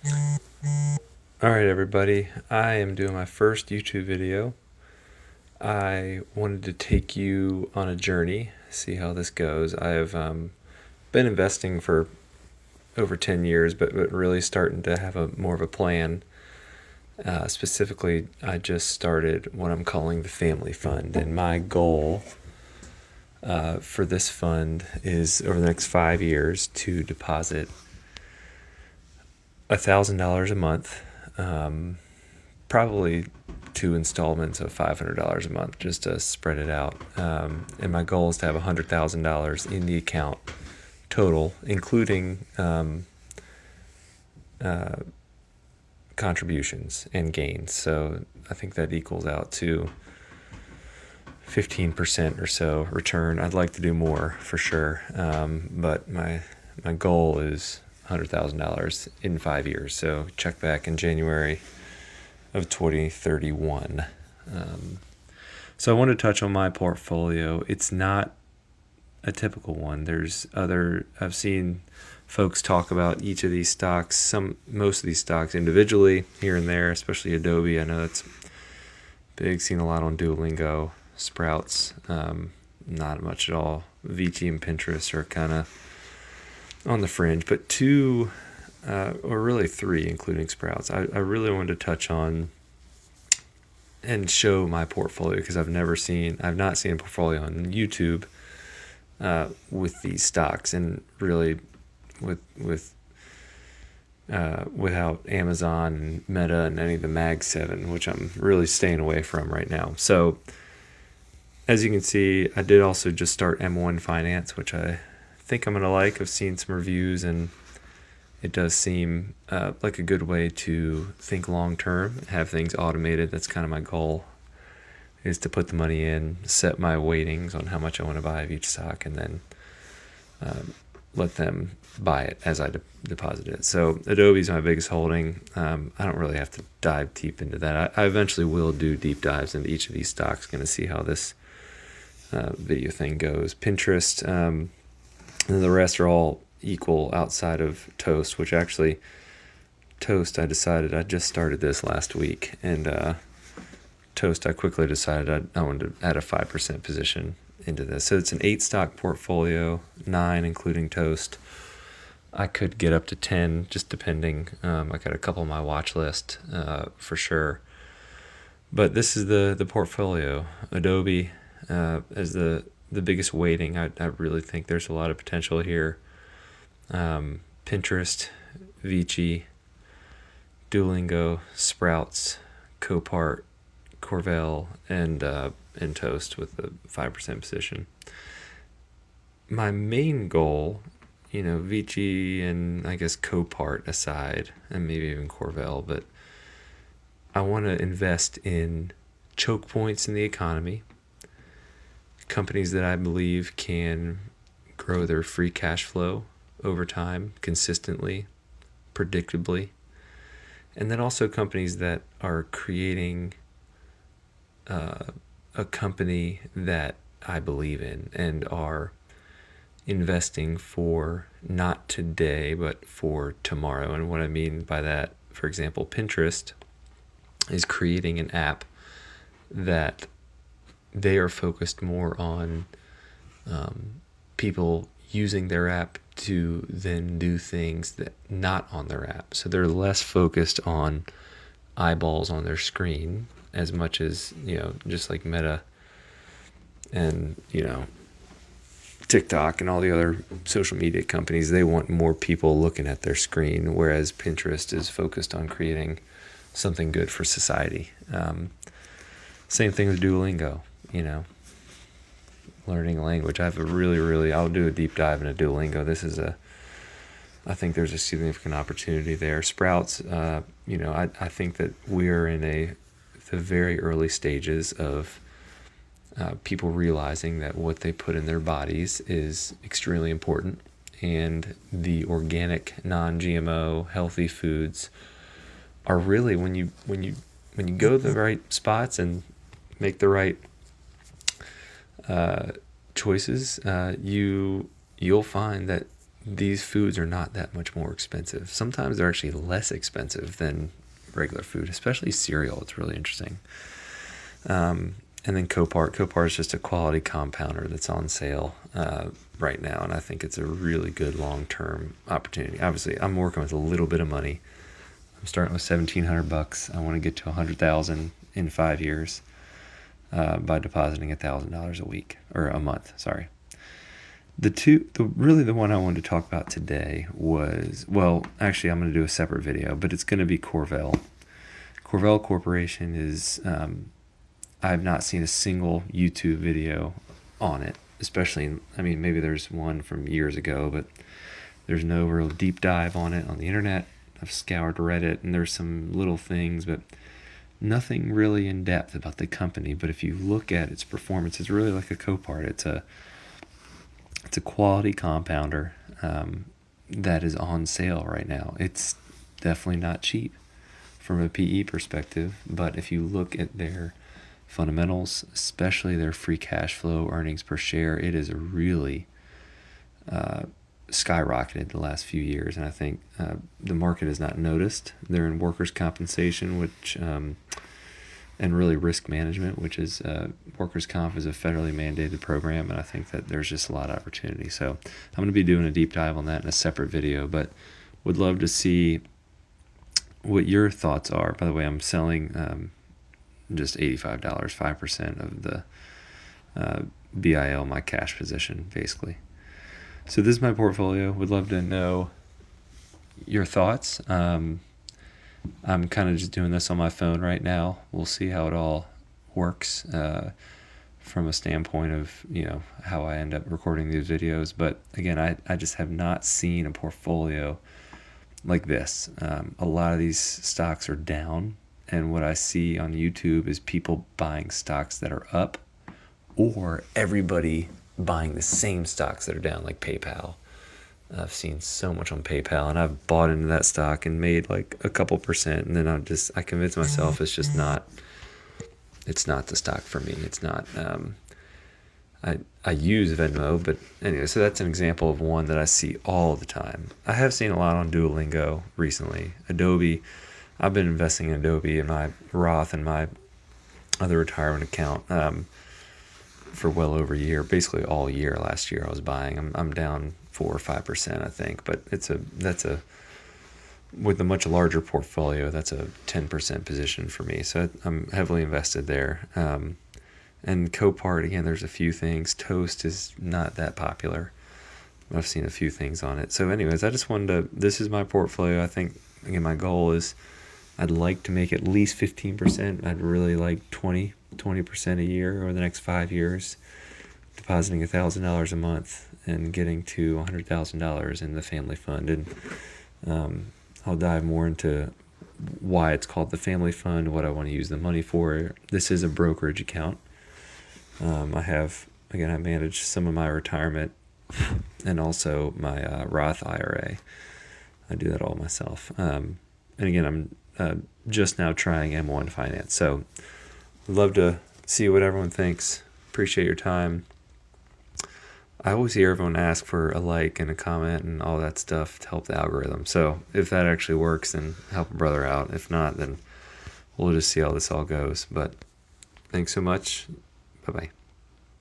Alright everybody, I am doing my first YouTube video. I wanted to take you on a journey, see how this goes. I have been investing for over 10 years, but really starting to have more of a plan. Specifically, I just started what I'm calling the Family Fund, and my goal for this fund is over the next 5 years to deposit $1,000 a month, probably 2 installments of $500 a month just to spread it out. And my goal is to have $100,000 in the account total, including contributions and gains. So I think that equals out to 15% or so return. I'd like to do more for sure, but my goal is $100,000 in 5 years. So check back in January of 2031. So I want to touch on my portfolio. It's not a typical one. I've seen folks talk about each of these stocks, most of these stocks individually here and there, especially Adobe. I know that's big, seen a lot on Duolingo. Sprouts, not much at all. Vici and Pinterest are kind of on the fringe, but two, or really three, including Sprouts, I really wanted to touch on and show my portfolio, because I've not seen a portfolio on YouTube with these stocks, and really without Amazon and Meta and any of the Mag 7, which I'm really staying away from right now. So as you can see, I did also just start M1 Finance, which I think I'm going to like. I've seen some reviews, and it does seem like a good way to think long term, have things automated. That's kind of my goal, is to put the money in, set my weightings on how much I want to buy of each stock, and then let them buy it as I deposit it. So Adobe's my biggest holding. I don't really have to dive deep into that. I eventually will do deep dives into each of these stocks. Going to see how this video thing goes. Pinterest, and the rest are all equal outside of Toast, which actually Toast, I just started this last week, and Toast, I quickly decided I wanted to add a 5% position into this. So it's an 8 stock portfolio, 9 including Toast. I could get up to 10, just depending. I got a couple on my watch list for sure. But this is the portfolio. Adobe as the biggest weighting. I really think there's a lot of potential here. Pinterest, Vici, Duolingo, Sprouts, Copart, Corvell, and Toast with the 5% position. My main goal, Vici and I guess Copart aside, and maybe even Corvell, but I want to invest in choke points in the economy, companies that I believe can grow their free cash flow over time, consistently, predictably, and then also companies that are creating a company that I believe in and are investing for not today but for tomorrow. And what I mean by that, for example, Pinterest is creating an app that they are focused more on people using their app to then do things that not on their app. So they're less focused on eyeballs on their screen as much as, just like Meta and, TikTok and all the other social media companies. They want more people looking at their screen, whereas Pinterest is focused on creating something good for society. Same thing with Duolingo, learning a language. I have I'll do a deep dive into Duolingo. I think there's a significant opportunity there. Sprouts, I think that we're in the very early stages of people realizing that what they put in their bodies is extremely important, and the organic, non-GMO, healthy foods are really, when you go to the right spots and make the right choices, you'll find that these foods are not that much more expensive. Sometimes they're actually less expensive than regular food, especially cereal. It's really interesting. And then Copart is just a quality compounder that's on sale right now, and I think it's a really good long-term opportunity. Obviously, I'm working with a little bit of money. I'm starting with $1,700. I want to get to $100,000 in 5 years by depositing $1,000 a week or a month. Sorry. The one I wanted to talk about today was, well, actually, I'm going to do a separate video, but it's going to be Corvell. Corvell Corporation is. I've not seen a single YouTube video on it, especially, maybe there's one from years ago, but there's no real deep dive on it on the internet. I've scoured Reddit, and there's some little things, but nothing really in depth about the company. But if you look at its performance, it's really like a Copart. It's a quality compounder that is on sale right now. It's definitely not cheap from a PE perspective, but if you look at their fundamentals, especially their free cash flow, earnings per share, it is really skyrocketed the last few years, and I think the market has not noticed. They're in workers' compensation, which and really risk management, which is workers' comp is a federally mandated program, and I think that there's just a lot of opportunity. So I'm going to be doing a deep dive on that in a separate video, but would love to see what your thoughts are. By the way, I'm selling just $85, 5% of the BIL, my cash position, basically. So this is my portfolio. Would love to know your thoughts. I'm kind of just doing this on my phone right now. We'll see how it all works from a standpoint of, how I end up recording these videos. But again, I just have not seen a portfolio like this. A lot of these stocks are down. And what I see on YouTube is people buying stocks that are up, or everybody buying the same stocks that are down, like PayPal. I've seen so much on PayPal, and I've bought into that stock and made like a couple percent, and then I convince myself it's just not the stock for me. It's not. I use Venmo, but anyway, so that's an example of one that I see all the time. I have seen a lot on Duolingo recently. Adobe. I've been investing in Adobe in my Roth and my other retirement account for well over a year, basically all year. Last year I was buying. I'm down 4 or 5%, I think, but with a much larger portfolio, that's a 10% position for me. So I'm heavily invested there. And Copart, again, there's a few things. Toast is not that popular. I've seen a few things on it. So anyways, this is my portfolio. I think, again, my goal is I'd like to make at least 15%. I'd really like 20% a year over the next 5 years, depositing $1,000 a month and getting to $100,000 in the family fund. And I'll dive more into why it's called the family fund, what I want to use the money for. This is a brokerage account. I manage some of my retirement and also my Roth IRA. I do that all myself. And again, I'm just now trying M1 Finance. So I'd love to see what everyone thinks. Appreciate your time. I always hear everyone ask for a like and a comment and all that stuff to help the algorithm. So if that actually works, then help a brother out. If not, then we'll just see how this all goes. But thanks so much. Bye-bye.